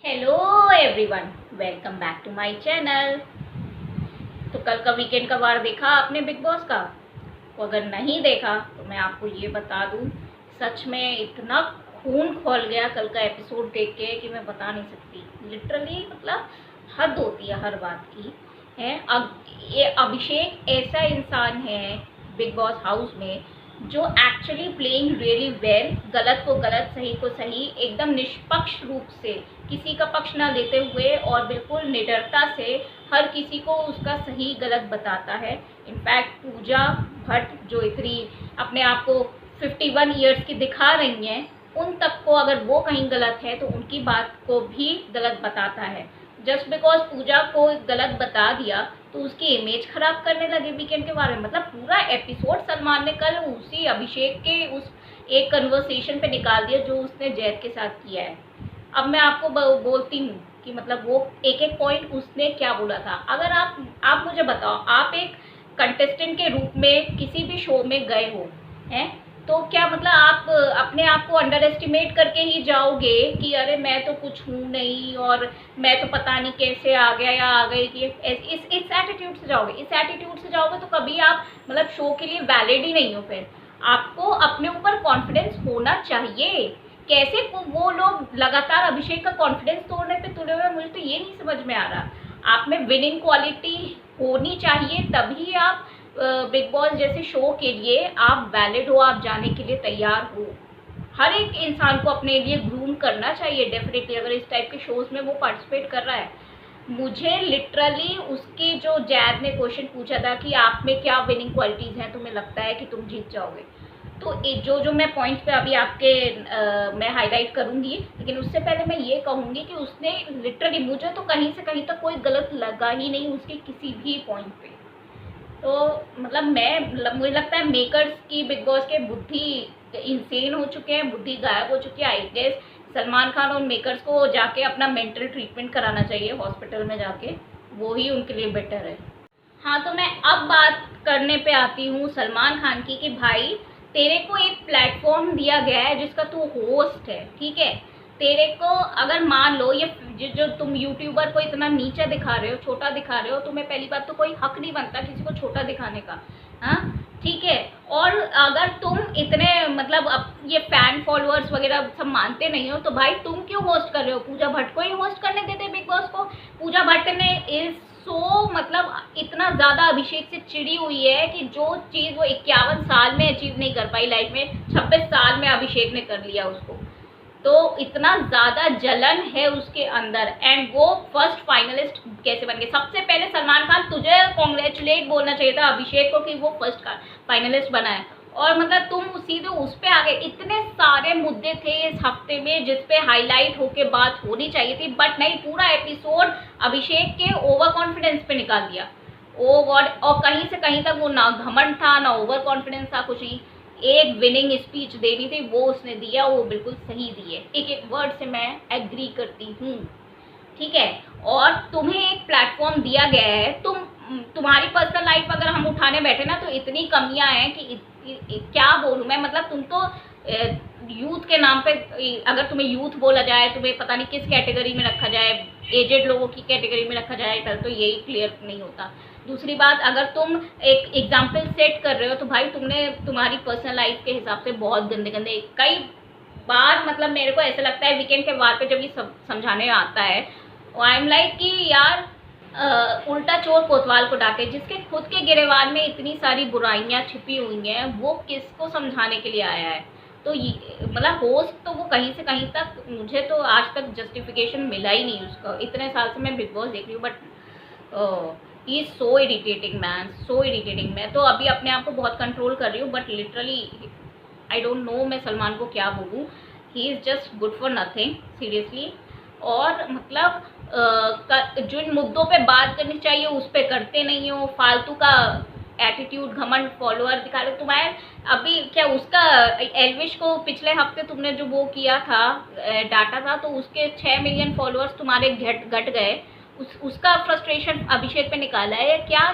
Hello everyone, welcome back to my channel. तो कल का वीकेंड का वार देखा आपने बिग बॉस का? तो अगर नहीं देखा तो मैं आपको ये बता दूं, सच में इतना खून खौल गया कल का एपिसोड देख के कि मैं बता नहीं सकती। लिटरली मतलब हद होती है हर बात की। है अब ये अभिषेक ऐसा इंसान है बिग बॉस हाउस में जो एक्चुअली प्लेइंग रियली वेल, गलत को गलत सही को सही एकदम निष्पक्ष रूप से किसी का पक्ष ना लेते हुए और बिल्कुल निडरता से हर किसी को उसका सही गलत बताता है। इनफैक्ट पूजा भट्ट जो इतनी अपने आप को 51 ईयर्स की दिखा रही हैं, उन तक को अगर वो कहीं गलत है तो उनकी बात को भी गलत बताता है। जस्ट बिकॉज पूजा को गलत बता दिया तो उसकी इमेज खराब करने लगे वीकेंड के बारे में। मतलब पूरा एपिसोड सलमान ने कल उसी अभिषेक के उस एक कन्वर्सेशन पे निकाल दिया जो उसने जैद के साथ किया है। अब मैं आपको बोलती हूँ कि मतलब वो एक एक पॉइंट उसने क्या बोला था। अगर आप मुझे बताओ, आप एक कंटेस्टेंट के रूप में किसी भी शो में गए हो हैं, तो क्या मतलब आप अपने आप को अंडर एस्टिमेट करके ही जाओगे कि अरे मैं तो कुछ हूँ नहीं और मैं तो पता नहीं कैसे आ गया या आ गई कि इस एटीट्यूड से जाओगे? इस एटीट्यूड से जाओगे तो कभी आप मतलब शो के लिए वैलिड ही नहीं हो। फिर आपको अपने ऊपर कॉन्फिडेंस होना चाहिए। कैसे वो लोग लगातार अभिषेक का कॉन्फिडेंस तोड़ने पे तुले हुए, मुझे तो ये नहीं समझ में आ रहा। आप में विनिंग क्वालिटी होनी चाहिए, तभी आप बिग बॉस जैसे शो के लिए आप वैलिड हो, आप जाने के लिए तैयार हो। हर एक इंसान को अपने लिए ग्रूम करना चाहिए डेफिनेटली, अगर इस टाइप के शोज में वो पार्टिसिपेट कर रहा है। मुझे लिटरली उसके जो जैद ने क्वेश्चन पूछा था कि आप में क्या विनिंग क्वालिटीज़ हैं, तुम्हें लगता है कि तुम जीत जाओगे, तो जो जो मैं पॉइंट्स पे अभी आपके मैं हाईलाइट करूंगी, लेकिन उससे पहले मैं ये कहूँगी कि उसने लिटरली, मुझे तो कहीं से कहीं तक कोई गलत लगा ही नहीं उसके किसी भी पॉइंट पे। तो मतलब मुझे लगता है मेकर्स की बिग बॉस के बुद्धि इंसेन हो चुके हैं, बुद्धि गायब हो चुकी है। आई गेस सलमान खान और मेकर्स को जाके अपना मेंटल ट्रीटमेंट कराना चाहिए हॉस्पिटल में जाके, वो ही उनके लिए बेटर है। हाँ, तो मैं अब बात करने पे आती हूँ सलमान खान की कि भाई तेरे को एक प्लेटफॉर्म दिया गया है जिसका तू होस्ट है, ठीक है? तेरे को अगर मान लो ये जो तुम यूट्यूबर को इतना नीचा दिखा रहे हो, छोटा दिखा रहे हो, तुम्हें पहली बात तो कोई हक नहीं बनता किसी को छोटा दिखाने का। हाँ, ठीक है। और अगर तुम इतने मतलब अब ये फैन फॉलोअर्स वगैरह सब मानते नहीं हो तो भाई तुम क्यों होस्ट कर रहे हो? पूजा भट्ट को ही होस्ट करने देते बिग बॉस को। पूजा भट्ट ने इस मतलब इतना ज़्यादा अभिषेक से चिड़ी हुई है कि जो चीज़ वो 51 साल में अचीव नहीं कर पाई लाइफ में, 26 साल में अभिषेक ने कर लिया उसको। तो इतना ज़्यादा जलन है उसके अंदर, एंड वो फर्स्ट फाइनलिस्ट कैसे बन गए? सबसे पहले सलमान खान तुझे कॉन्ग्रेचुलेट बोलना चाहिए था अभिषेक को कि वो फर्स्ट फाइनलिस्ट बना है, और मतलब तुम सीधे उस पर आ गए। इतने सारे मुद्दे थे इस हफ्ते में जिस पे हाईलाइट होके बात होनी चाहिए थी, बट नहीं, पूरा एपिसोड अभिषेक के ओवर कॉन्फिडेंस पे निकाल दिया। ओ गॉड, और कहीं से कहीं तक वो ना घमंड था ना ओवर कॉन्फिडेंस था, कुछ नहीं। एक विनिंग स्पीच देनी थी वो उसने दिया, वो बिल्कुल सही दी है, एक एक वर्ड से मैं एग्री करती हूँ, ठीक है? और तुम्हें एक प्लेटफॉर्म दिया गया है, तुम्हारी पर्सनल लाइफ अगर हम उठाने बैठे ना तो इतनी कमियां हैं कि क्या बोलूं मैं। मतलब तुम तो यूथ के नाम पे, अगर तुम्हें यूथ बोला जाए, तुम्हें पता नहीं किस कैटेगरी में रखा जाए, एजेड लोगों की कैटेगरी में रखा जाए, तो यही क्लियर नहीं होता। दूसरी बात, अगर तुम एक एग्जाम्पल सेट कर रहे हो तो भाई तुमने तुम्हारी पर्सनल लाइफ के हिसाब से बहुत गंदे गंदे कई बार, मतलब मेरे को ऐसा लगता है वीकेंड के वार पे जब ये सब समझाने आता है, आई एम लाइक कि यार उल्टा चोर कोतवाल को डांटे। जिसके खुद के गिरेबान में इतनी सारी बुराइयां छिपी हुई हैं, वो किसको समझाने के लिए आया है? तो मतलब होस्ट तो वो कहीं से कहीं तक, मुझे तो आज तक जस्टिफिकेशन मिला ही नहीं उसका। इतने साल से मैं बिग बॉस देख रही हूँ, but he is so irritating man, so irritating. मैं तो अभी अपने आप को बहुत कंट्रोल कर रही हूँ, but literally I don't know मैं सलमान को क्या बोलूँ। He is just good for nothing seriously. और मतलब जिन मुद्दों पे बात करनी चाहिए उस पर करते नहीं हो, फालतू का एटीट्यूड, घमंड, फॉलोअर दिखा रहे तुम्हारे। अभी क्या उसका एलविश को पिछले हफ्ते तुमने जो वो किया था, डाटा था, तो उसके 6 मिलियन फॉलोअर्स तुम्हारे घट गए। उसका फ्रस्ट्रेशन अभिषेक पे निकाला है, क्या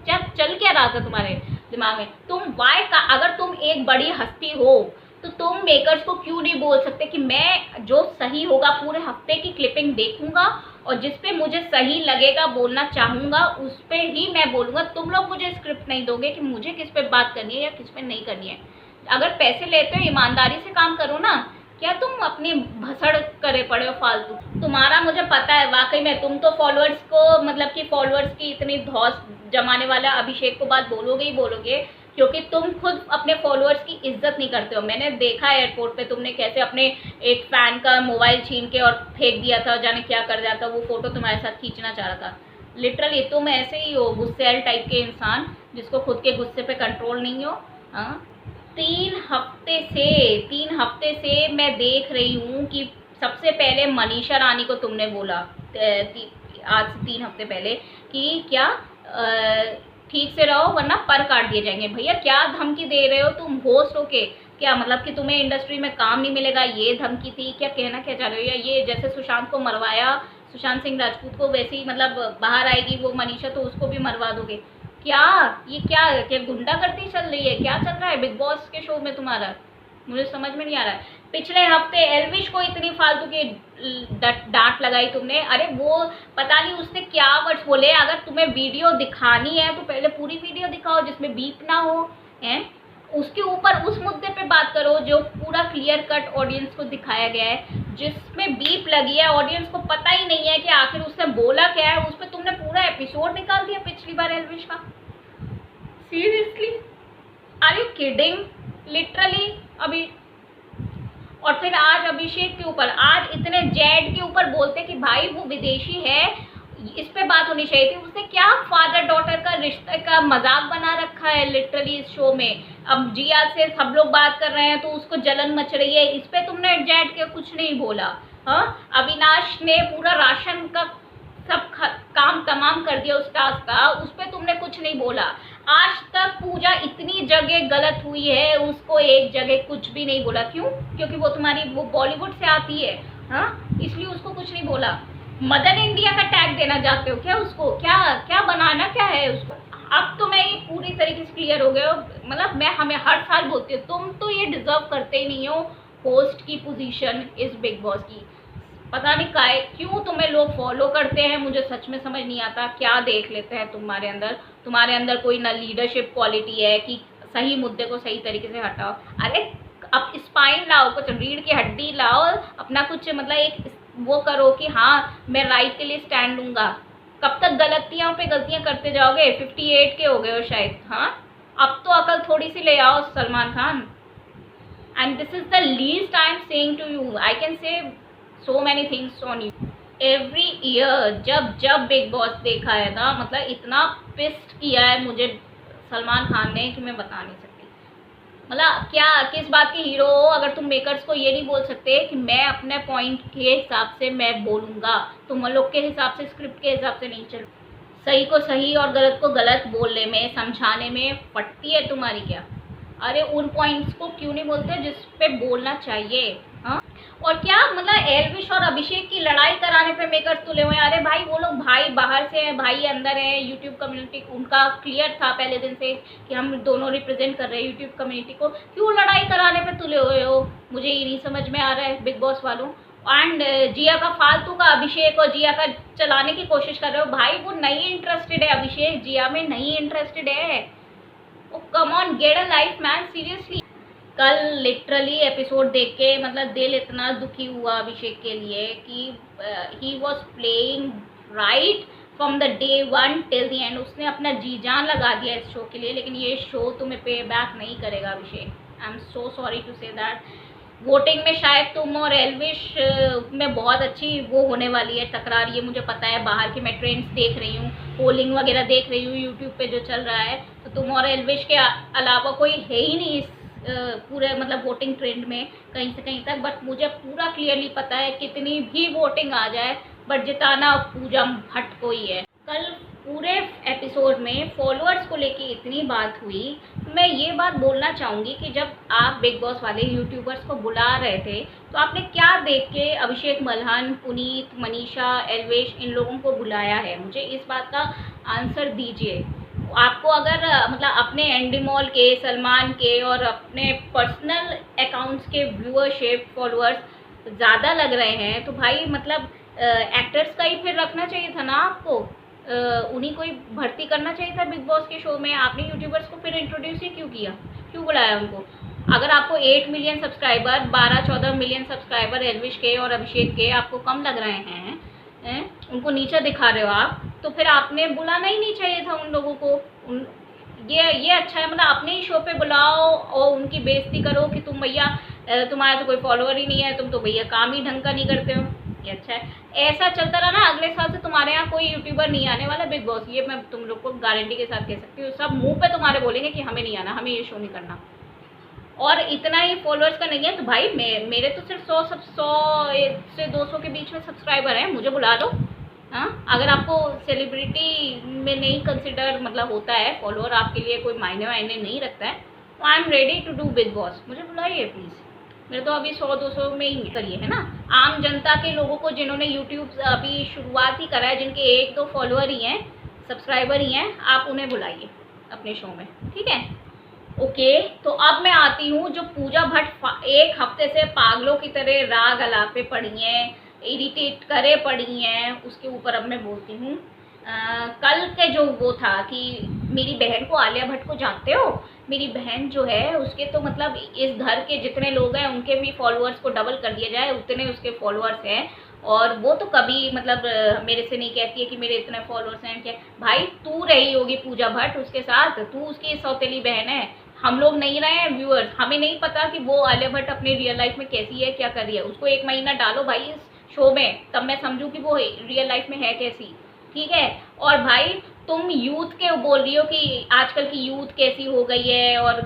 क्या चल क्या रहा था तुम्हारे दिमाग में? तुम वाई का, अगर तुम एक बड़ी हस्ती हो तो तुम मेकर्स को क्यों नहीं बोल सकते कि मैं जो सही होगा पूरे हफ्ते की क्लिपिंग देखूंगा और जिस पे मुझे सही लगेगा बोलना चाहूंगा उस पे ही मैं बोलूंगा। तुम लोग मुझे स्क्रिप्ट नहीं दोगे कि मुझे किस पे बात करनी है या किस पे नहीं करनी है। अगर पैसे लेते हो ईमानदारी से काम करो ना, क्या तुम अपनी भसड़ करे पड़े हो फालतू। तुम्हारा मुझे पता है वाकई में, तुम तो फॉलोअर्स को मतलब कि फॉलोअर्स की इतनी धौस जमाने वाला अभिषेक को बात बोलोगे ही बोलोगे, क्योंकि तुम खुद अपने फॉलोअर्स की इज्जत नहीं करते हो। मैंने देखा एयरपोर्ट पे तुमने कैसे अपने एक फैन का मोबाइल छीन के और फेंक दिया था, जाने क्या कर दिया था, वो फोटो तुम्हारे साथ खींचना चाह रहा था। लिटरली तुम ऐसे ही हो, गुस्सेल टाइप के इंसान जिसको खुद के गुस्से पे कंट्रोल नहीं हो। हाँ, 3 हफ्ते से मैं देख रही हूँ कि सबसे पहले मनीषा रानी को तुमने बोला आज से 3 हफ्ते पहले कि क्या ठीक से रहो वरना पर काट दिए जाएंगे। भैया क्या धमकी दे रहे हो तुम होस्ट होके? क्या मतलब कि तुम्हें इंडस्ट्री में काम नहीं मिलेगा, ये धमकी थी? क्या कहना क्या चाह रहे हो? या ये जैसे सुशांत को मरवाया, सुशांत सिंह राजपूत को, वैसे ही मतलब बाहर आएगी वो मनीषा तो उसको भी मरवा दोगे क्या? ये क्या गुंडागर्दी चल रही है? क्या चल रहा है बिग बॉस के शो में तुम्हारा? मुझे समझ में नहीं आ रहा है। पिछले हफ्ते एल्विश को इतनी फालतू की डांट लगाई तुमने। अरे वो पता नहीं उसने क्या वर्ड्स बोले। अगर तुम्हें वीडियो दिखानी है तो पहले पूरी वीडियो दिखाओ जिसमें बीप ना हो, हैं? उसके ऊपर उस मुद्दे पे बात करो जो पूरा क्लियर कट ऑडियंस को दिखाया गया है। जिसमें बीप लगी है ऑडियंस को पता ही नहीं है कि आखिर उसने बोला क्या है, उस पर तुमने पूरा एपिसोड निकाल दिया पिछली बार एल्विश का। Seriously, are you kidding? Literally अभी। और फिर आज अभिषेक के ऊपर, आज इतने जेड के ऊपर बोलते कि भाई वो विदेशी है, इस पे बात होनी चाहिए थी। उसने क्या फादर डॉटर का रिश्ते का मजाक बना रखा है लिटरली इस शो में। अब जिया से सब लोग बात कर रहे हैं तो उसको जलन मच रही है, इस पे तुमने जेड के कुछ नहीं बोला। हाँ, अविनाश ने पूरा राशन का सब काम तमाम कर दिया उस टास्क का, उस पर तुमने कुछ नहीं बोला। आज तक पूजा इतनी जगह गलत हुई है, उसको एक जगह कुछ भी नहीं बोला। क्यों? क्योंकि वो बॉलीवुड से आती है, हाँ, इसलिए उसको कुछ नहीं बोला। मदर इंडिया का टैग देना चाहते हो क्या उसको? क्या बनाना क्या है उसको? अब तो मैं ये पूरी तरीके से क्लियर हो गया। मतलब मैं हमें हर साल बोलती हूँ तुम तो ये डिजर्व करते ही नहीं हो होस्ट की पोजीशन इस बिग बॉस की। पता नहीं क्यों तुम्हें लोग फॉलो करते हैं, मुझे सच में समझ नहीं आता। क्या देख लेते हैं तुम्हारे अंदर कोई ना लीडरशिप क्वालिटी है कि सही मुद्दे को सही तरीके से हटाओ। अरे अब स्पाइन लाओ, कुछ रीढ़ की हड्डी लाओ, अपना कुछ मतलब एक वो करो कि हाँ मैं राइट के लिए स्टैंड लूंगा। कब तक गलतियों पे गलतियां करते जाओगे? 58 के हो गए हो शायद। हाँ, अब तो अकल थोड़ी सी ले आओ Salman Khan. And this is the least I am saying to you. I can say so many things on you every year। जब बिग बॉस देखा है ना, मतलब इतना पिस्ट किया है मुझे सलमान खान ने कि मैं बता नहीं सकती। मतलब क्या किस बात के हीरो हो अगर तुम मेकर्स को ये नहीं बोल सकते कि मैं अपने पॉइंट के हिसाब से मैं बोलूँगा, तुम लोग के हिसाब से स्क्रिप्ट के हिसाब से नहीं चलो। सही को सही और गलत को गलत बोलने में, समझाने में फटती है तुम्हारी क्या? अरे उन पॉइंट्स को क्यों नहीं बोलते जिस पे बोलना चाहिए? हाँ, और क्या मतलब एल्विश और अभिषेक की लड़ाई कराने पे मेकर्स तुले हुए हैं। अरे भाई वो लोग भाई बाहर से हैं, भाई अंदर है। यूट्यूब कम्युनिटी उनका क्लियर था पहले दिन से कि हम दोनों रिप्रेजेंट कर रहे हैं यूट्यूब कम्युनिटी को। क्यों लड़ाई कराने पे तुले हुए हो? मुझे ये नहीं समझ में आ रहा है बिग बॉस वालों। एंड जिया का फालतू का अभिषेक और जिया का चलाने की कोशिश कर रहे हो। भाई वो नहीं इंटरेस्टेड है, अभिषेक जिया में नहीं इंटरेस्टेड है। Oh come on, get a life man, seriously. कल लिटरली एपिसोड देख के मतलब दिल इतना दुखी हुआ अभिषेक के लिए कि he was playing right from the day 1 till the end. उसने अपना जी जान लगा दिया इस शो के लिए, लेकिन ये शो तुम्हें पे बैक नहीं करेगा Abhishek. I am so sorry to say that. Voting में शायद तुम और एल्विश में बहुत अच्छी वो होने वाली है टकरार, ये मुझे पता है। बाहर के मैं ट्रेंड्स देख रही हूँ, पोलिंग वगैरह देख रही हूँ यूट्यूब पे जो चल रहा है, तो तुम और एल्विश के अलावा कोई है ही नहीं इस पूरे मतलब वोटिंग ट्रेंड में कहीं से कहीं तक। बट मुझे पूरा क्लियरली पता है कितनी भी वोटिंग आ जाए बट जिताना पूजा भट्ट को ही है। कल पूरे एपिसोड में फॉलोअर्स को लेके इतनी बात हुई। मैं ये बात बोलना चाहूँगी कि जब आप बिग बॉस वाले यूट्यूबर्स को बुला रहे थे तो आपने क्या देख के अभिषेक मल्हान, पुनीत, मनीषा, एल्विश इन लोगों को बुलाया है? मुझे इस बात का आंसर दीजिए। आपको अगर मतलब अपने एंडीमॉल के, सलमान के और अपने पर्सनल अकाउंट्स के व्यूअरशिप, फॉलोअर्स ज़्यादा लग रहे हैं तो भाई मतलब एक्टर्स का ही फिर रखना चाहिए था ना आपको। उन्हीं को ही भर्ती करना चाहिए था बिग बॉस के शो में। आपने यूट्यूबर्स को फिर इंट्रोड्यूस ही क्यों किया, क्यों बुलाया उनको? अगर आपको 8 million subscriber, 12-14 million subscriber Elvish के और अभिषेक के आपको कम लग रहे हैं, उनको नीचा दिखा रहे हो आप, तो फिर आपने बुलाना ही नहीं चाहिए था उन लोगों को। ये अच्छा है, मतलब अपने ही शो पे बुलाओ और उनकी बेइज्जती करो कि तुम भैया तुम्हारा तो कोई फॉलोअर ही नहीं है, तुम तो भैया काम ही ढंग का नहीं करते हो। ये अच्छा है। ऐसा चलता रहा ना, अगले साल से तुम्हारे यहाँ कोई यूट्यूबर नहीं आने वाला बिग बॉस, ये मैं तुम लोग को गारंटी के साथ कह सकती हूँ। सब मुंह पे तुम्हारे बोलेंगे कि हमें नहीं आना, हमें ये शो नहीं करना। और इतना ही फॉलोअर्स का नहीं है तो भाई मेरे तो सिर्फ 100 से 200 के बीच में सब्सक्राइबर हैं, मुझे बुला लो। हाँ, अगर आपको सेलिब्रिटी में नहीं कंसिडर मतलब होता है, फॉलोअर आपके लिए कोई मायने नहीं रखता है, तो I am ready to do Bigg Boss, मुझे बुलाइए प्लीज़। मेरे तो अभी 100-200 में ही करिए, है ना। आम जनता के लोगों को जिन्होंने यूट्यूब अभी शुरुआत ही करा है, जिनके 1-2 फॉलोअर ही हैं, सब्सक्राइबर ही हैं, आप उन्हें बुलाइए अपने शो में, ठीक है। ओके, तो अब मैं आती हूँ जो पूजा भट्ट एक हफ्ते से पागलों की तरह राग अलापे पड़ी हैं, इरिटेट करे पड़ी हैं, उसके ऊपर अब मैं बोलती हूँ। कल के जो वो था कि मेरी बहन को, आलिया भट्ट को जानते हो, मेरी बहन जो है उसके तो मतलब इस घर के जितने लोग हैं उनके भी फॉलोअर्स को डबल कर दिया जाए उतने उसके फॉलोअर्स हैं। और वो तो कभी मतलब मेरे से नहीं कहती है कि मेरे इतने फॉलोअर्स हैं क्या। भाई तू रही होगी पूजा भट्ट उसके साथ, तू उसकी सौतेली बहन है, हम लोग नहीं रहे हैं व्यूअर्स, हमें नहीं पता कि वो आलिया भट्ट अपनी रियल लाइफ में कैसी है, क्या कर रही है। उसको 1 महीना डालो भाई इस शो में, तब मैं समझूँ कि वो रियल लाइफ में है कैसी, ठीक है। और भाई तुम यूथ के बोल रही हो कि आजकल की यूथ कैसी हो गई है और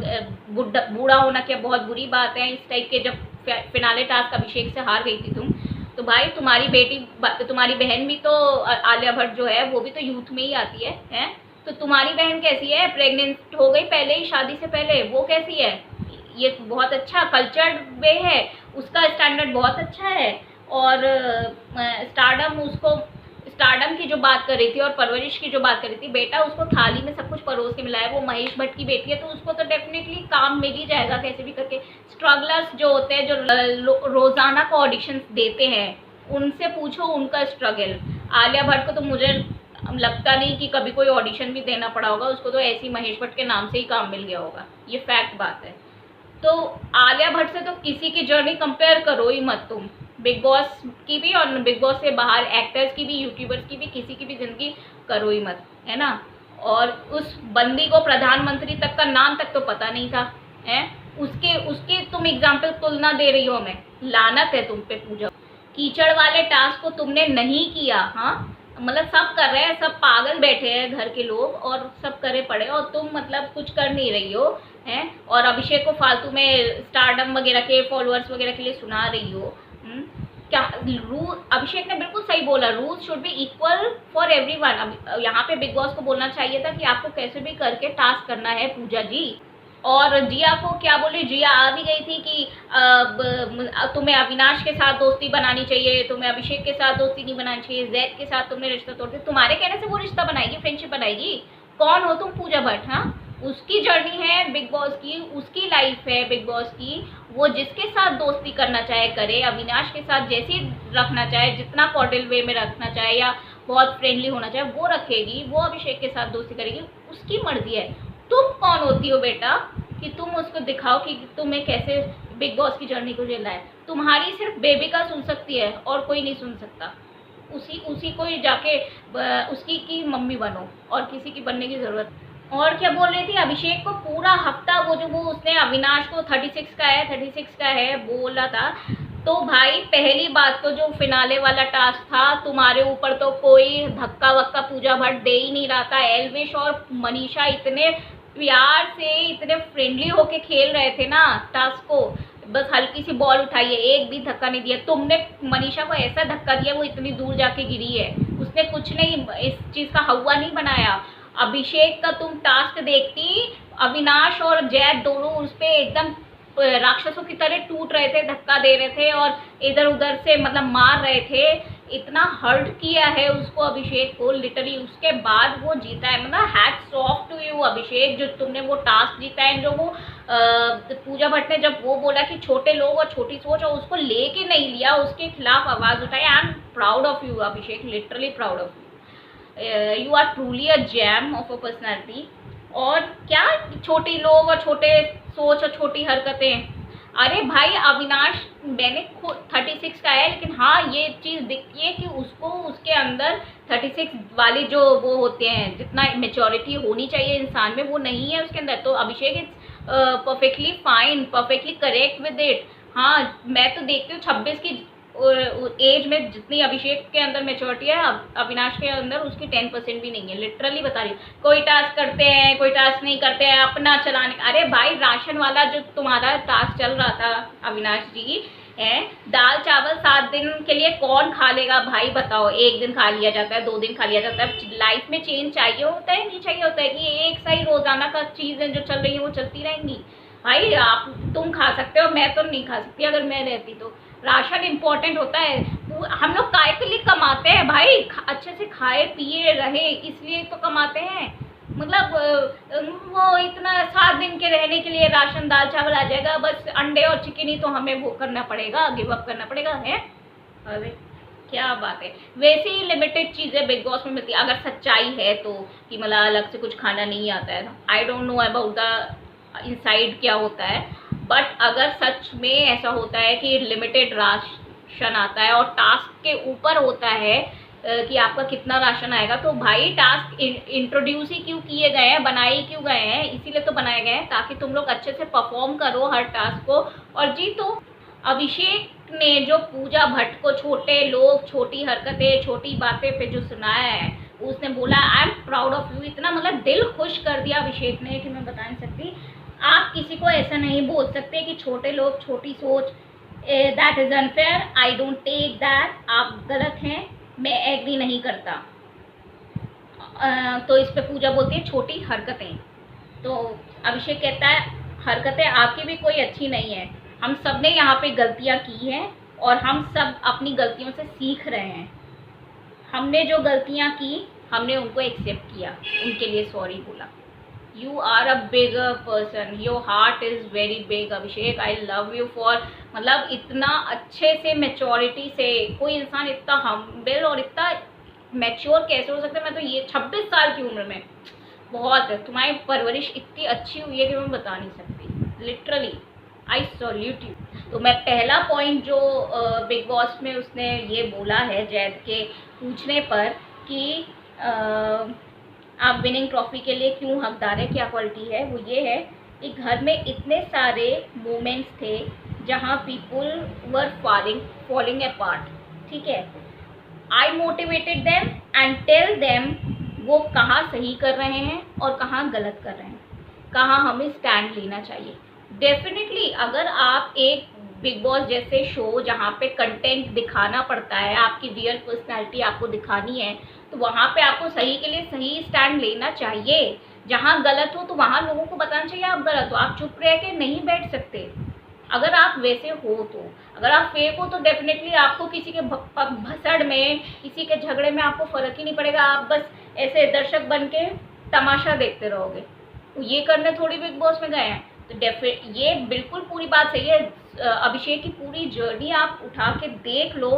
बूढ़ा होना क्या बहुत बुरी बात है, इस टाइप के जब फिनाले टास्क अभिषेक से हार गई थी तुम, तो भाई तुम्हारी बेटी, तुम्हारी बहन भी तो, आलिया भट्ट जो है वो भी तो यूथ में ही आती है? तो तुम्हारी बहन कैसी है, प्रेग्नेंट हो गई पहले ही, शादी से पहले, वो कैसी है? ये बहुत अच्छा कल्चर्ड वे है, उसका स्टैंडर्ड बहुत अच्छा है। और स्टारडम की जो बात कर रही थी और परवरिश की जो बात कर रही थी, बेटा उसको थाली में सब कुछ परोस के मिला है। वो महेश भट्ट की बेटी है तो उसको तो डेफिनेटली काम मिल ही जाएगा कैसे भी करके। स्ट्रगलर्स जो होते हैं, जो रोजाना को ऑडिशंस देते हैं, उनसे पूछो उनका स्ट्रगल। आलिया भट्ट को तो मुझे लगता नहीं कि कभी कोई ऑडिशन भी देना पड़ा होगा, उसको तो ऐसी महेश भट्ट के नाम से ही काम मिल गया होगा, ये फैक्ट बात है। तो आलिया भट्ट से तो किसी की जर्नी कंपेयर करो ही मत तुम, बिग बॉस की भी और बिग बॉस से बाहर एक्टर्स की भी, यूट्यूबर्स की भी, किसी की भी जिंदगी करो ही मत, है ना। और उस बंदी को प्रधानमंत्री तक का नाम तक तो पता नहीं था, है उसके तुम एग्जाम्पल तुलना दे रही हो हमें, लानत है तुम पे पूजा। कीचड़ वाले टास्क को तुमने नहीं किया, हाँ मतलब सब कर रहे हैं, सब पागल बैठे हैं घर के लोग और सब करे पड़े, और तुम मतलब कुछ कर नहीं रही हो, हैं। और अभिषेक को फालतू में स्टारडम वगैरह के फॉलोअर्स वगैरह के लिए सुना रही हो। क्या रूल, अभिषेक ने बिल्कुल सही बोला, rules should be equal for everyone. अब यहाँ पे बिग बॉस को बोलना चाहिए था कि आपको कैसे भी करके टास्क करना है पूजा जी। और जिया को क्या बोले, जिया आ भी गई थी कि तुम्हें अविनाश के साथ दोस्ती बनानी चाहिए, तुम्हें अभिषेक के साथ दोस्ती नहीं बनानी चाहिए, जैद के साथ तुमने रिश्ता तोड़ दिया। तुम्हारे कहने से वो रिश्ता बनाएगी, फ्रेंडशिप बनाएगी? कौन हो तुम पूजा भट्ट? हाँ, उसकी जर्नी है बिग बॉस की, उसकी लाइफ है बिग बॉस की, वो जिसके साथ दोस्ती करना चाहे करे, अविनाश के साथ जैसी रखना चाहे, जितना कॉर्डियल वे में रखना चाहे या बहुत फ्रेंडली होना चाहे वो रखेगी, वो अभिषेक के साथ दोस्ती करेगी, उसकी मर्जी है। तुम कौन होती हो बेटा कि तुम उसको दिखाओ कि तुम्हें कैसे बिग बॉस की जर्नी को झेलना है? तुम्हारी सिर्फ बेबी का सुन सकती है और कोई नहीं सुन सकता। उसी को ही जाके उसकी की मम्मी बनो, और किसी की बनने की जरूरत। और क्या बोल रही थी, अभिषेक को पूरा हफ्ता वो उसने अविनाश को 36 का है बोला था। तो भाई पहली बात तो जो फिनाले वाला टास्क था, तुम्हारे ऊपर तो कोई धक्का वक्का पूजा भट्ट दे ही नहीं रहा था। एल्विश और मनीषा इतने प्यार से, इतने फ्रेंडली होके खेल रहे थे ना टास्क को, बस हल्की सी बॉल उठाई है, एक भी धक्का नहीं दिया। तुमने मनीषा को ऐसा धक्का दिया वो इतनी दूर जाके गिरी है, उसने कुछ नहीं, इस चीज का हवा नहीं बनाया। अभिषेक का तुम टास्क देखती, अविनाश और जैद दोनों उस पे एकदम राक्षसों की तरह टूट रहे थे, धक्का दे रहे थे और इधर उधर से मतलब मार रहे थे। इतना हर्ट किया है उसको, अभिषेक को लिटरली, उसके बाद वो जीता है। मतलब हैट्स ऑफ टू यू अभिषेक, जो तुमने वो टास्क जीता है। जो वो पूजा भट्ट ने जब वो बोला कि छोटे लोग और छोटी सोच, और उसको लेके नहीं लिया, उसके खिलाफ आवाज उठाई। I am proud of you Abhishek, literally proud of you. You are truly a gem of a personality. और क्या छोटी लोग और छोटे सोच और छोटी हरकतें, अरे भाई अविनाश मैंने खुद 36 का है, लेकिन हाँ ये चीज़ दिखती है कि उसको उसके अंदर 36 वाली जो वो होते हैं, जितना मेच्योरिटी होनी चाहिए इंसान में, वो नहीं है उसके अंदर। तो Abhishek is perfectly fine, perfectly correct with it. हाँ मैं तो देखती हूँ 26 की एज में जितनी अभिषेक के अंदर मेच्योरिटी है, अविनाश के अंदर उसकी 10% भी नहीं है। लिटरली बता रही हूँ। कोई टास्क करते हैं, कोई टास्क नहीं करते हैं, अपना चलाने। अरे भाई राशन वाला जो तुम्हारा टास्क चल रहा था अविनाश जी है, दाल चावल 7 दिन के लिए कौन खा लेगा भाई बताओ। 1 दिन खा लिया जाता है, 2 दिन खा लिया जाता है। लाइफ में चेंज चाहिए होता है, नहीं चाहिए होता है कि एक सही रोजाना का चीज़ें जो चल रही है वो चलती रहेंगी। भाई आप तुम खा सकते हो, मैं तो नहीं खा सकती अगर मैं रहती तो। राशन इम्पोर्टेंट होता है। हम लोग काय के लिए कमाते हैं भाई, अच्छे से खाए पिए रहे, इसलिए तो कमाते हैं। मतलब वो इतना 7 दिन के रहने के लिए राशन दाल चावल आ जाएगा, बस अंडे और चिकन ही तो हमें वो करना पड़ेगा, गिव अप करना पड़ेगा है। अरे क्या बात है। वैसे ही लिमिटेड चीज़ें बिग बॉस में मिलती है, अगर सच्चाई है तो, कि मतलब अलग से कुछ खाना नहीं आता है। I don't know about the inside क्या होता है, बट अगर सच में ऐसा होता है कि लिमिटेड राशन आता है और टास्क के ऊपर होता है कि आपका कितना राशन आएगा, तो भाई टास्क इंट्रोड्यूस ही क्यों किए गए हैं, बनाए ही क्यों गए हैं? इसीलिए तो बनाए गए हैं ताकि तुम लोग अच्छे से परफॉर्म करो हर टास्क को और जीतो। अभिषेक ने जो पूजा भट्ट को छोटे लोग, छोटी हरकतें, छोटी बातें पे जो सुनाया है, उसने बोला आई एम प्राउड ऑफ यू। इतना मतलब दिल खुश कर दिया अभिषेक ने कि मैं बता नहीं सकती। आप किसी को ऐसा नहीं बोल सकते कि छोटे लोग, छोटी सोच, that is unfair, I don't take that, आप गलत हैं, मैं एग्री नहीं करता। तो इस पे पूजा बोलती है छोटी हरकतें। तो अभिषेक कहता है हरकतें आपकी भी कोई अच्छी नहीं है, हम सब ने यहाँ पे गलतियाँ की हैं और हम सब अपनी गलतियों से सीख रहे हैं। हमने जो गलतियाँ की हमने उनको एक्सेप्ट किया, उनके लिए सॉरी बोला। You are a bigger person, your heart is very big Abhishek, I love you for, मतलब इतना अच्छे से मैच्योरिटी से कोई इंसान इतना हम्बल और इतना मैच्योर कैसे हो सकता है। मैं तो ये 26 साल की उम्र में, बहुत है, तुम्हारी परवरिश इतनी अच्छी हुई है कि मैं बता नहीं सकती। Literally I solute you. तो मैं पहला पॉइंट जो बिग बॉस में उसने ये बोला है जैद के पूछने पर कि आप विनिंग ट्रॉफी के लिए क्यों हकदार है, क्या क्वालिटी है, वो ये है कि घर में इतने सारे मोमेंट्स थे जहाँ पीपल वर फॉलिंग अपार्ट, ठीक है। I motivated them and tell them वो कहाँ सही कर रहे हैं और कहाँ गलत कर रहे हैं, कहाँ हमें स्टैंड लेना चाहिए। डेफिनेटली अगर आप एक बिग बॉस जैसे शो जहाँ पे कंटेंट दिखाना पड़ता है, आपकी रियल पर्सनैलिटी आपको दिखानी है, तो वहाँ पे आपको सही के लिए सही स्टैंड लेना चाहिए। जहाँ गलत हो तो वहाँ लोगों को बताना चाहिए आप गलत हो, आप चुप रह के नहीं बैठ सकते। अगर आप वैसे हो तो, अगर आप फेक हो तो डेफिनेटली आपको किसी के भसड़ में, किसी के झगड़े में आपको फ़र्क ही नहीं पड़ेगा, आप बस ऐसे दर्शक बन के तमाशा देखते रहोगे। तो ये करने थोड़ी बिग बॉस में गए हैं। तो ये बिल्कुल पूरी बात सही है। अभिषेक की पूरी जर्नी आप उठा के देख लो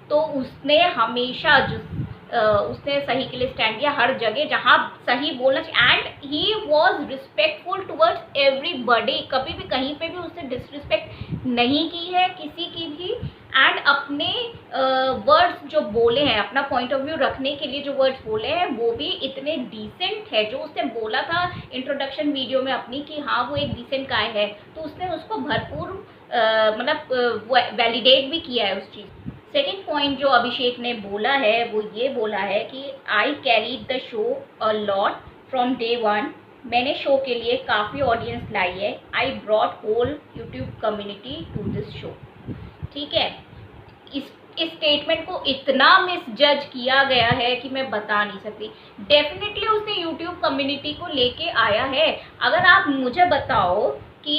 तो उसने हमेशा उसने सही के लिए स्टैंड किया हर जगह जहाँ सही बोलना चाहिए, and he was respectful towards everybody. कभी भी कहीं पे भी उसने डिसरिस्पेक्ट नहीं की है किसी की भी। एंड अपने वर्ड्स जो बोले हैं, अपना पॉइंट ऑफ व्यू रखने के लिए जो वर्ड्स बोले हैं वो भी इतने डिसेंट है। जो उसने बोला था इंट्रोडक्शन वीडियो में अपनी कि हाँ वो एक डिसेंट गाय है, तो उसने उसको भरपूर मतलब वैलिडेट भी किया है उस चीज़। सेकेंड पॉइंट जो अभिषेक ने बोला है वो ये बोला है कि I carried the show a lot from day one. मैंने शो के लिए काफ़ी ऑडियंस लाई है। I brought whole YouTube community to this show, ठीक है। इस स्टेटमेंट को इतना मिसजज किया गया है कि मैं बता नहीं सकती। डेफिनेटली उसने यूट्यूब कम्युनिटी को लेके आया है। अगर आप मुझे बताओ कि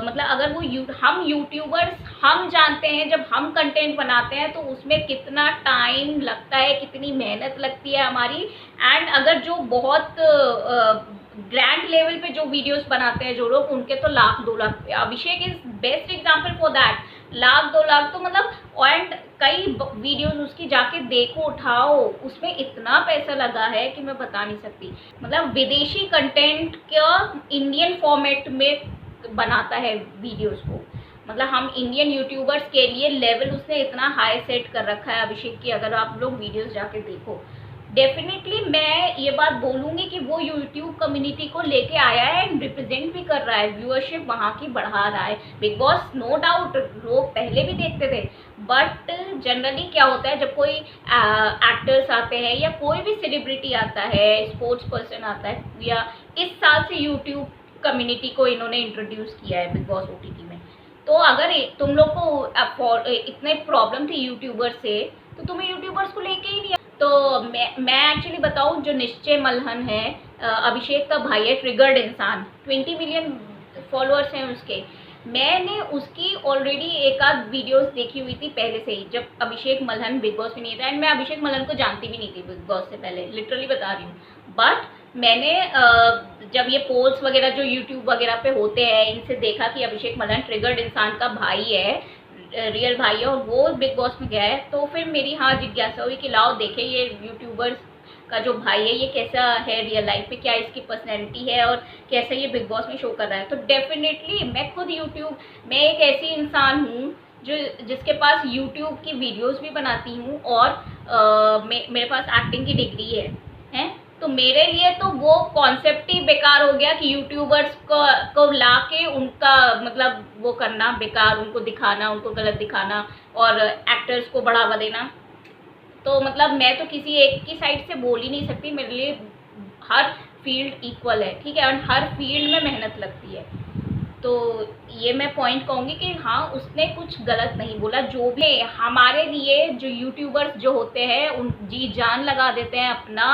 मतलब अगर वो हम यूट्यूबर्स हम जानते हैं जब हम कंटेंट बनाते हैं तो उसमें कितना टाइम लगता है, कितनी मेहनत लगती है हमारी। एंड अगर जो बहुत ग्रैंड लेवल पे जो वीडियोस बनाते हैं जो लोग, उनके तो lakh 2 lakh, Abhishek is best example for that. Lakh 2 lakh तो मतलब, एंड कई वीडियोस उसकी जाके देखो उठाओ, उसमें इतना पैसा लगा है कि मैं बता नहीं सकती। मतलब विदेशी कंटेंट का इंडियन फॉर्मेट में बनाता है वीडियोस को। मतलब हम इंडियन यूट्यूबर्स के लिए लेवल उसने इतना हाई सेट कर रखा है अभिषेक की, अगर आप लोग वीडियोस जाके देखो। डेफिनेटली मैं ये बात बोलूँगी कि वो यूट्यूब कम्युनिटी को लेके आया है एंड रिप्रेजेंट भी कर रहा है, व्यूअरशिप वहाँ की बढ़ा रहा है। बिग बॉस नो डाउट लोग पहले भी देखते थे, बट जनरली क्या होता है जब कोई एक्टर्स आते हैं या कोई भी सेलिब्रिटी आता है, स्पोर्ट्स पर्सन आता है, या इस साल से यूट्यूब कम्युनिटी को इन्होंने इंट्रोड्यूस किया है बिग बॉस OTT में। तो अगर तुम लोग को इतने प्रॉब्लम थी यूट्यूबर से, तो तुम्हें यूट्यूबर्स को लेके ही नहीं। तो मैं एक्चुअली बताऊं, जो निश्चय मल्हन है, अभिषेक का भाई है, ट्रिगर्ड इंसान, 20 मिलियन फॉलोअर्स हैं उसके। मैंने उसकी ऑलरेडी एक आध वीडियोस देखी हुई थी पहले से ही, जब अभिषेक मल्हन बिग बॉस में नहीं था। एंड मैं अभिषेक मल्हन को जानती भी नहीं थी बिग बॉस से पहले, लिटरली बता रही हूँ। बट मैंने जब ये पोल्स वगैरह जो यूट्यूब वगैरह पे होते हैं, इनसे देखा कि अभिषेक मल्हन ट्रिगर्ड इंसान का भाई है, रियल भाई है, और वो बिग बॉस में गया है, तो फिर मेरी हाँ जिज्ञासा हुई कि लाओ देखे ये यूट्यूबर्स का जो भाई है ये कैसा है रियल लाइफ में, क्या इसकी पर्सनैलिटी है और कैसा ये बिग बॉस में शो कर रहा है। तो डेफिनेटली मैं खुद मैं एक ऐसी इंसान हूँ जो जिसके पास यूट्यूब की वीडियोस भी बनाती हूँ, और मेरे पास एक्टिंग की डिग्री है। तो मेरे लिए तो वो कॉन्सेप्ट ही बेकार हो गया कि यूट्यूबर्स को ला के उनका मतलब वो करना बेकार, उनको दिखाना, उनको गलत दिखाना और एक्टर्स को बढ़ावा देना। तो मतलब मैं तो किसी एक की साइड से बोल ही नहीं सकती, मेरे लिए हर फील्ड इक्वल है, ठीक है, और हर फील्ड में मेहनत लगती है। तो ये मैं पॉइंट कहूँगी कि हाँ उसने कुछ गलत नहीं बोला। जो भी हमारे लिए जो यूट्यूबर्स जो होते हैं उन जी जान लगा देते हैं अपना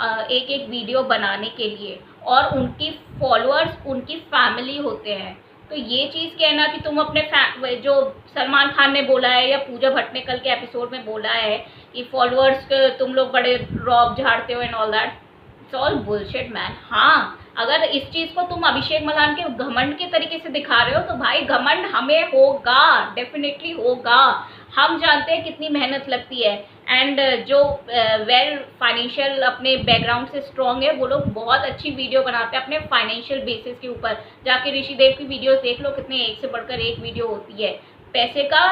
एक एक वीडियो बनाने के लिए, और उनकी फॉलोअर्स उनकी फैमिली होते हैं। तो ये चीज़ कहना कि तुम अपने जो सलमान खान ने बोला है या पूजा भट्ट ने कल के एपिसोड में बोला है कि फॉलोअर्स तुम लोग बड़े रॉब झाड़ते हो and all that, it's all bullshit man. हाँ अगर इस चीज़ को तुम अभिषेक मल्हान के घमंड के तरीके से दिखा रहे हो तो भाई घमंड हमें होगा, डेफिनेटली होगा। हम जानते हैं कितनी मेहनत लगती है, एंड जो वेल फाइनेंशियल अपने बैकग्राउंड से स्ट्रॉन्ग है वो लोग बहुत अच्छी वीडियो बनाते हैं अपने फाइनेंशियल बेसिस के ऊपर। जाके ऋषिदेव की वीडियोस देख लो, कितने एक से बढ़कर एक वीडियो होती है। पैसे का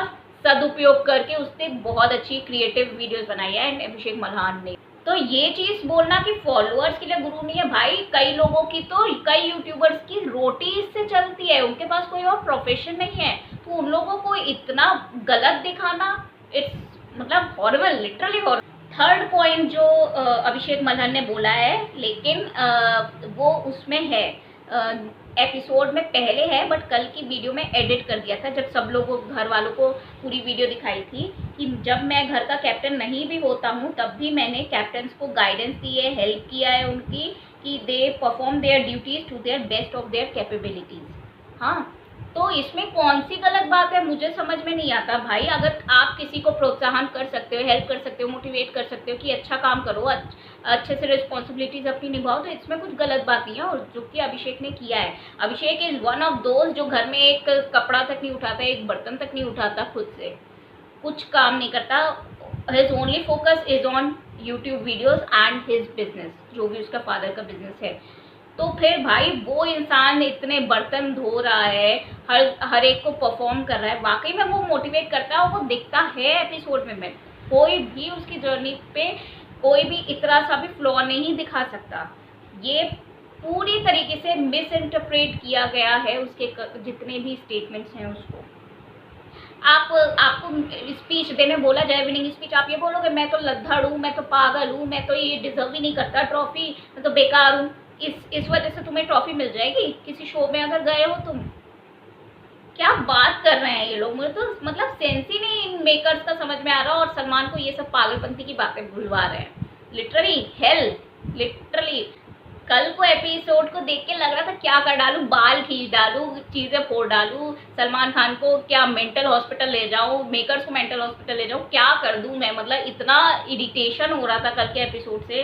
सदुपयोग करके उसने बहुत अच्छी क्रिएटिव वीडियोस बनाई है एंड अभिषेक मल्हान ने। तो ये चीज़ बोलना कि फॉलोअर्स के लिए गुरु नहीं है भाई, कई लोगों की तो कई यूट्यूबर्स की रोटी इससे चलती है, उनके पास कोई और प्रोफेशन नहीं है, तो उन लोगों को इतना गलत दिखाना, इट्स मतलब horrible, literally horrible. Third point जो अभिषेक मल्हन ने बोला है, लेकिन वो उसमें है एपिसोड में पहले है, बट कल की वीडियो में एडिट कर दिया था जब सब लोगों घर वालों को पूरी वीडियो दिखाई थी कि जब मैं घर का कैप्टन नहीं भी होता हूँ तब भी मैंने कैप्टन्स को गाइडेंस दी है, हेल्प किया है उनकी, कि they perform their duties to their best of their capabilities. हाँ तो इसमें कौन सी गलत बात है, मुझे समझ में नहीं आता भाई। अगर आप किसी को प्रोत्साहन कर सकते हो, हेल्प कर सकते हो, मोटिवेट कर सकते हो कि अच्छा काम करो, अच्छे से रिस्पॉन्सिबिलिटीज अपनी निभाओ, तो इसमें कुछ गलत बात नहीं है। और जो कि अभिषेक ने किया है, अभिषेक इज वन ऑफ दोज जो घर में एक कपड़ा तक नहीं उठाता, एक बर्तन तक नहीं उठाता, खुद से कुछ काम नहीं करता। His only focus is on YouTube videos and his business, जो भी उसका फादर का बिजनेस है। तो फिर भाई वो इंसान इतने बर्तन धो रहा है, हर एक को परफॉर्म कर रहा है, वाकई में वो मोटिवेट करता है, वो दिखता है एपिसोड में। कोई भी उसकी जर्नी पे कोई भी इतना सा भी फ्लॉ नहीं दिखा सकता। ये पूरी तरीके से मिस इंटरप्रेट किया गया है उसके जितने भी स्टेटमेंट्स हैं उसको। आपको स्पीच देने बोला जाए, विनिंग स्पीच, आप ये बोलोगे मैं तो लद्दड़ हूँ, मैं तो पागल हूँ, मैं तो ये डिजर्व ही नहीं करता ट्रॉफी, मैं तो बेकार हूँ। इस वजह से तुम्हें ट्रॉफी मिल जाएगी किसी शो में अगर गए हो तुम? क्या बात कर रहे हैं ये लोग, मुझे तो मतलब सेंस ही नहीं इन मेकर्स का समझ में आ रहा। और सलमान को ये सब पागलपंती की बातें भुलवा रहे हैं, लिटरली हेल, लिटरली। कल को एपिसोड को देख के लग रहा था क्या कर डालूं, बाल खींच डालूं, चीजें फोड़ डालूं, सलमान खान को क्या मेंटल हॉस्पिटल ले जाऊं, मेकर्स को मेंटल हॉस्पिटल ले जाऊं, क्या कर दूं मैं। मतलब इतना इरिटेशन हो रहा था कल के एपिसोड से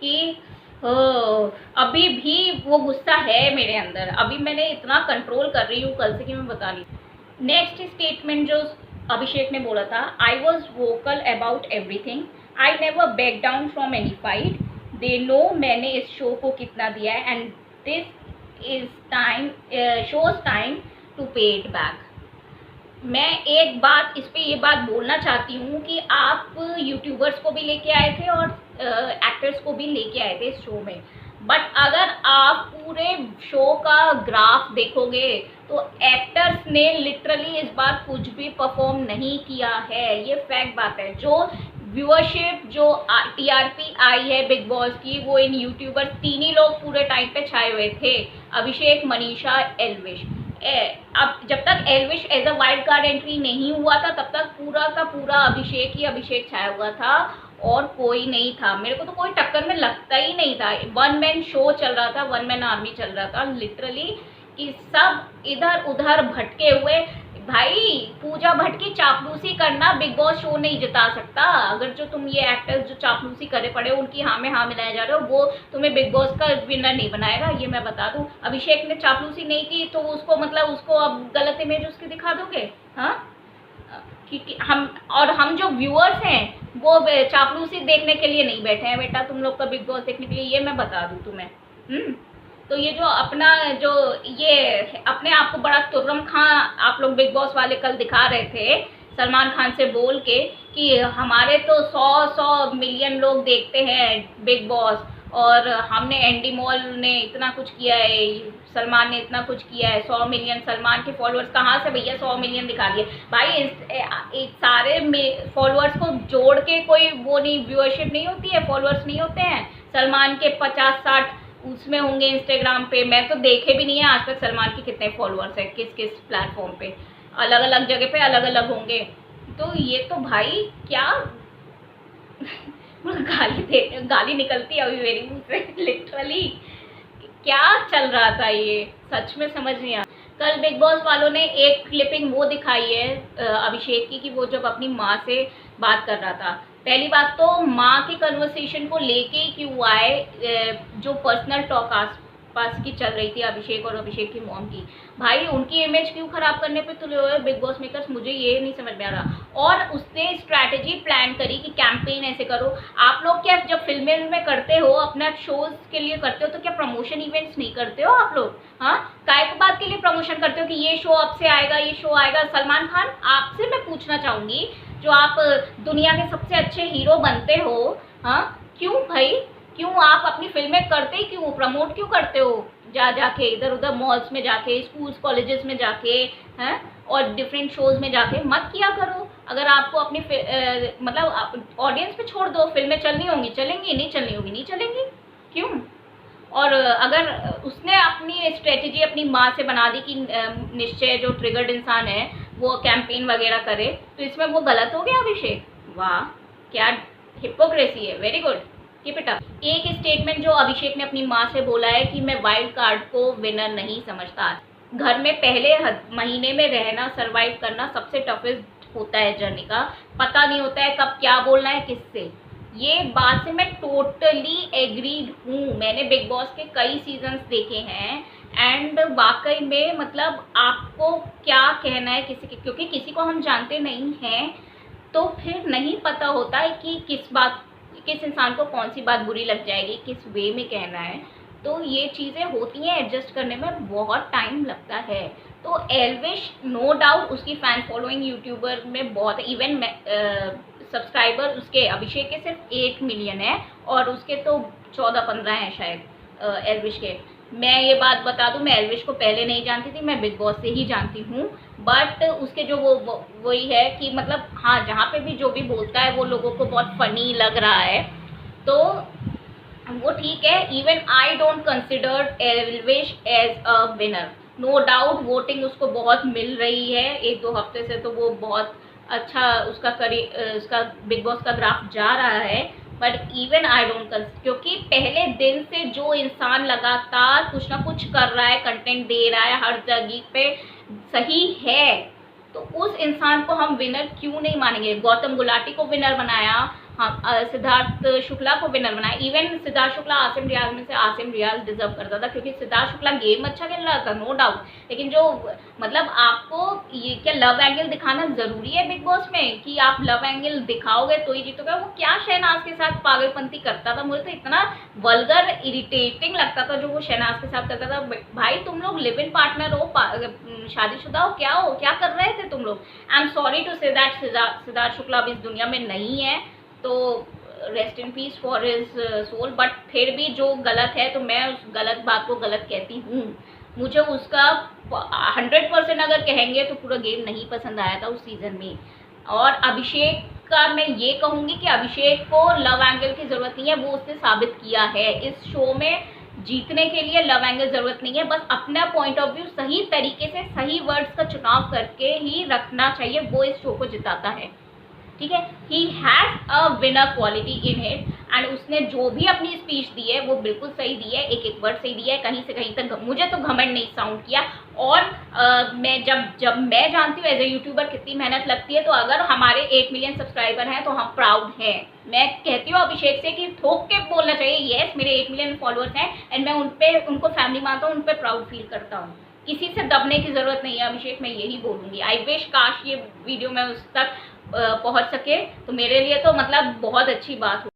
कि अभी भी वो गुस्सा है मेरे अंदर। अभी मैंने इतना कंट्रोल कर रही हूँ कल से कि मैं बता रही हूँ। नेक्स्ट स्टेटमेंट जो अभिषेक ने बोला था, I was vocal about everything, I never back down from any fight, they know मैंने इस शो को कितना दिया है and this is time shows time to pay it back. मैं एक बात इस पे ये बात बोलना चाहती हूँ कि आप यूट्यूबर्स को भी लेके आए थे और एक्टर्स को भी लेके आए थे इस शो में, बट अगर आप पूरे शो का ग्राफ देखोगे तो एक्टर्स ने लिटरली इस बार कुछ भी परफॉर्म नहीं किया है। ये फैक्ट बात है। जो व्यूअरशिप, जो टीआरपी आई है बिग बॉस की, वो इन यूट्यूबर्स तीन ही लोग पूरे टाइम पे छाए हुए थे, अभिषेक, मनीषा, एल्विश। अब जब तक Elvish as a wild card entry नहीं हुआ था तब तक पूरा का पूरा अभिषेक ही अभिषेक छाया हुआ था और कोई नहीं था। मेरे को तो कोई टक्कर में लगता ही नहीं था। वन मैन शो चल रहा था, वन मैन आर्मी चल रहा था लिटरली, कि सब इधर उधर भटके हुए। भाई पूजा भट्ट की चापलूसी करना बिग बॉस शो नहीं जिता सकता। अगर जो तुम ये एक्टर्स जो चापलूसी करे पड़े उनकी हाँ में हाँ मिलाए जा रहे हो, वो तुम्हें बिग बॉस का विनर नहीं बनाएगा, ये मैं बता दूं। अभिषेक ने चापलूसी नहीं की तो उसको मतलब उसको अब गलत इमेज उसकी दिखा दोगे? हाँ, क्योंकि हम जो व्यूअर्स हैं वो चापलूसी देखने के लिए नहीं बैठे हैं बेटा तुम लोग का बिग बॉस देखने के लिए, ये मैं बता दूं तुम्हें। तो ये जो अपना जो ये अपने आप को बड़ा तुर्रम खां आप लोग बिग बॉस वाले कल दिखा रहे थे सलमान खान से बोल के कि हमारे तो 100 मिलियन लोग देखते हैं बिग बॉस और हमने एंडी मॉल ने इतना कुछ किया है, सलमान ने इतना कुछ किया है, 100 मिलियन सलमान के फॉलोअर्स कहाँ से भैया 100 मिलियन दिखा दिए भाई। एक सारे फॉलोअर्स को जोड़ के कोई वो नहीं, व्यूअरशिप नहीं होती है, फॉलोअर्स नहीं होते हैं। सलमान के 50-60 उसमें होंगे इंस्टाग्राम पे, मैं तो देखे भी नहीं है आज तक सलमान के कितने फॉलोअर्स हैं, किस किस प्लेटफॉर्म पे, अलग अलग जगह पे अलग अलग होंगे। तो ये तो भाई क्या गाली निकलती है अभी मेरी मुंह से लिटरली। क्या चल रहा था ये, सच में समझ नहीं आया। कल बिग बॉस वालों ने एक क्लिपिंग वो दिखाई है अभिषेक की कि वो जब अपनी माँ से बात कर रहा था। पहली बात तो माँ के कन्वर्सेशन को लेके ही क्यों आए, जो पर्सनल टॉक आसपास की चल रही थी अभिषेक और अभिषेक की मॉम की, भाई उनकी इमेज क्यों खराब करने पे तुले हुए बिग बॉस मेकर्स, मुझे ये नहीं समझ में आ रहा। और उसने स्ट्रैटेजी प्लान करी कि कैंपेन ऐसे करो। आप लोग क्या जब फिल्में में करते हो, अपना शोज के लिए करते हो, तो क्या प्रमोशन इवेंट्स नहीं करते हो आप लोग? हाँ, काय के बात के लिए प्रमोशन करते हो कि ये शो अब से आएगा, ये शो आएगा। सलमान खान, आपसे मैं पूछना चाहूंगी, जो आप दुनिया के सबसे अच्छे हीरो बनते हो, हाँ, क्यों भाई, क्यों आप अपनी फिल्में करते ही क्यों, प्रमोट क्यों करते हो जाके इधर उधर मॉल्स में जाके, स्कूल्स कॉलेजेस में जाके, हैं, और डिफरेंट शोज में जाके मत किया करो। अगर आपको अपनी मतलब ऑडियंस पे छोड़ दो, फिल्में चलनी होंगी चलेंगी, नहीं चलनी होगी नहीं चलेंगी, क्यों? और अगर उसने अपनी स्ट्रेटेजी अपनी माँ से बना दी कि निश्चय जो ट्रिगर्ड इंसान है वो कैंपेन वगैरह करे, तो इसमें वो गलत हो गया अभिषेक? वाह, क्या हिपोक्रेसी है। Very good, keep it up. एक स्टेटमेंट जो अभिषेक ने अपनी माँ से बोला है कि मैं वाइल्ड कार्ड को विनर नहीं समझता। घर में पहले महीने में रहना, सरवाइव करना सबसे टफेस्ट होता है जर्नी का। पता नहीं होता है कब क्या बोलना है किससे। ये बात से मैं टोटली एग्रीड हूँ। मैंने बिग बॉस के कई सीजन्स देखे हैं एंड वाकई में मतलब आपको क्या कहना है किसी के, क्योंकि किसी को हम जानते नहीं हैं तो फिर नहीं पता होता है कि किस इंसान को कौन सी बात बुरी लग जाएगी, किस वे में कहना है। तो ये चीज़ें होती हैं, एडजस्ट करने में बहुत टाइम लगता है। तो एल्विश नो डाउट उसकी फ़ैन फॉलोइंग यूट्यूबर में बहुत, इवन सब्सक्राइबर उसके अभिषेक के सिर्फ 8 मिलियन है और उसके तो 14-15 हैं शायद एल्विश के। मैं ये बात बता दूं, मैं एल्विश को पहले नहीं जानती थी, मैं बिग बॉस से ही जानती हूँ। बट उसके जो वही है कि मतलब हाँ, जहाँ पे भी जो भी बोलता है वो लोगों को बहुत फनी लग रहा है, तो वो ठीक है। Even I don't consider Elvish as a winner. No doubt voting उसको बहुत मिल रही है 1-2 हफ्ते से, तो वो बहुत अच्छा उसका बिग बॉस का ग्राफ जा रहा है। But even I don't consider, क्योंकि पहले दिन से जो इंसान लगातार कुछ ना कुछ कर रहा है, कंटेंट दे रहा है, हर जगह पे सही है, तो उस इंसान को हम विनर क्यों नहीं मानेंगे। गौतम गुलाटी को विनर बनाया, हम सिद्धार्थ शुक्ला को विनर बनाया। इवन सिद्धार्थ शुक्ला आसिम रियाज में से आसिम रियाज डिजर्व करता था, क्योंकि सिद्धार्थ शुक्ला गेम अच्छा खेल रहा था, नो डाउट। लेकिन जो मतलब आपको ये क्या लव एंगल दिखाना जरूरी है बिग बॉस में, कि आप लव एंगल दिखाओगे तो ही जीतोगे। वो क्या शहनाज के साथ पागलपंती करता था, मुझे तो इतना वल्गर इरिटेटिंग लगता था जो वो शहनाज के साथ करता था। भाई तुम लोग लिव इन पार्टनर हो, शादीशुदा हो, क्या कर रहे थे तुम लोग। I am sorry to say that Siddharth Shukla अब इस दुनिया में नहीं है, तो rest in peace for his soul. But फिर भी जो गलत है तो मैं उस गलत बात को गलत कहती हूँ। मुझे उसका 100% अगर कहेंगे तो पूरा गेम नहीं पसंद आया था उस सीज़न में। और अभिषेक का मैं ये कहूँगी कि अभिषेक को लव एंगल की ज़रूरत नहीं है, वो उसने साबित किया है इस शो में। जीतने के लिए लव एंगल ज़रूरत नहीं है, बस अपना पॉइंट ऑफ व्यू सही तरीके से सही वर्ड्स का चुनाव करके ही रखना चाहिए, वो इस शो को जिताता है। ठीक है, he has a winner quality in it, and उसने जो भी अपनी स्पीच दी है वो बिल्कुल सही दी है, एक एक वर्ड सही दिया है, कहीं से कहीं तक मुझे तो घमंड नहीं साउंड किया। और मैं जब मैं जानती हूँ एज ए यूट्यूबर कितनी मेहनत लगती है, तो अगर हमारे 8 मिलियन सब्सक्राइबर हैं तो हम प्राउड हैं। मैं कहती हूँ अभिषेक से कि ठोक के बोलना चाहिए, येस मेरे 8 मिलियन फॉलोअर्स हैं एंड मैं उनको फैमिली मानता हूँ, उन पर प्राउड फील करता हूँ। किसी से दबने की ज़रूरत नहीं है अभिषेक, मैं यही बोलूँगी। आई विश काश ये वीडियो में उस तक पहुंच सके, तो मेरे लिए तो मतलब बहुत अच्छी बात हो।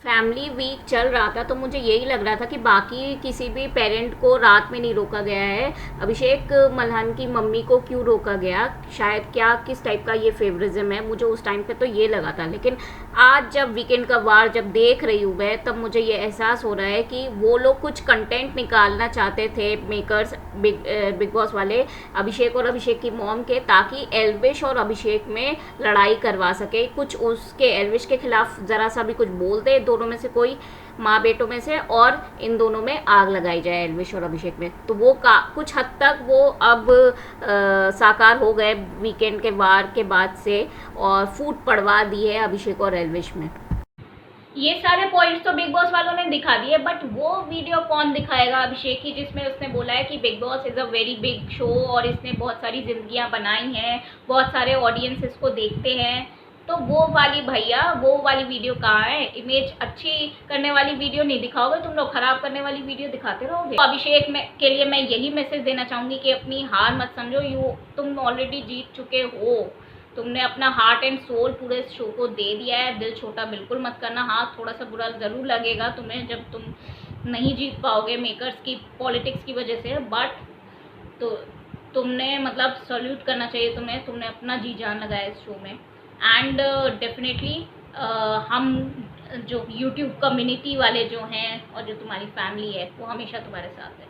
फैमिली वीक चल रहा था तो मुझे यही लग रहा था कि बाकी किसी भी पेरेंट को रात में नहीं रोका गया है, अभिषेक मल्हान की मम्मी को क्यों रोका गया, शायद क्या किस टाइप का ये फेवरिज्म है, मुझे उस टाइम पे तो ये लगा था। लेकिन आज जब वीकेंड का वार जब देख रही हूँ मैं, तब मुझे ये एहसास हो रहा है कि वो लोग कुछ कंटेंट निकालना चाहते थे मेकर्स, बिग बॉस वाले, अभिषेक और अभिषेक की मॉम के, ताकि एल्विश और अभिषेक में लड़ाई करवा सके, कुछ उसके एल्विश के खिलाफ ज़रा सा भी कुछ बोल दे दोनों में से कोई, माँ बेटों में से, और इन दोनों में आग लगाई जाए एल्विश और अभिषेक में। तो वो कुछ हद तक वो अब साकार हो गए वीकेंड के वार के बाद से, और फूट पड़वा दी है अभिषेक और एल्विश में। ये सारे पॉइंट्स तो बिग बॉस वालों ने दिखा दिए, बट वो वीडियो कौन दिखाएगा अभिषेक की जिसमें उसने बोला है कि big boss is a very big show और इसने बहुत सारी जिंदगियां बनाई हैं, बहुत सारे ऑडियंस इसको देखते हैं। तो वो वाली भैया, वो वाली वीडियो कहाँ है। इमेज अच्छी करने वाली वीडियो नहीं दिखाओगे तुम लोग, खराब करने वाली वीडियो दिखाते रहोगे। तो अभिषेक के लिए मैं यही मैसेज देना चाहूँगी कि अपनी हार मत समझो, तुम ऑलरेडी जीत चुके हो, तुमने अपना हार्ट एंड सोल पूरे शो को दे दिया है, दिल छोटा बिल्कुल मत करना। हाँ, थोड़ा सा बुरा ज़रूर लगेगा तुम्हें जब तुम नहीं जीत पाओगे मेकर्स की पॉलिटिक्स की वजह से, बट तो तुमने मतलब सल्यूट करना चाहिए तुम्हें, तुमने अपना जी जान लगाया इस शो में। एंड डेफिनेटली हम जो यूट्यूब कम्युनिटी वाले जो हैं और जो तुम्हारी फैमिली है वो हमेशा तुम्हारे साथ है।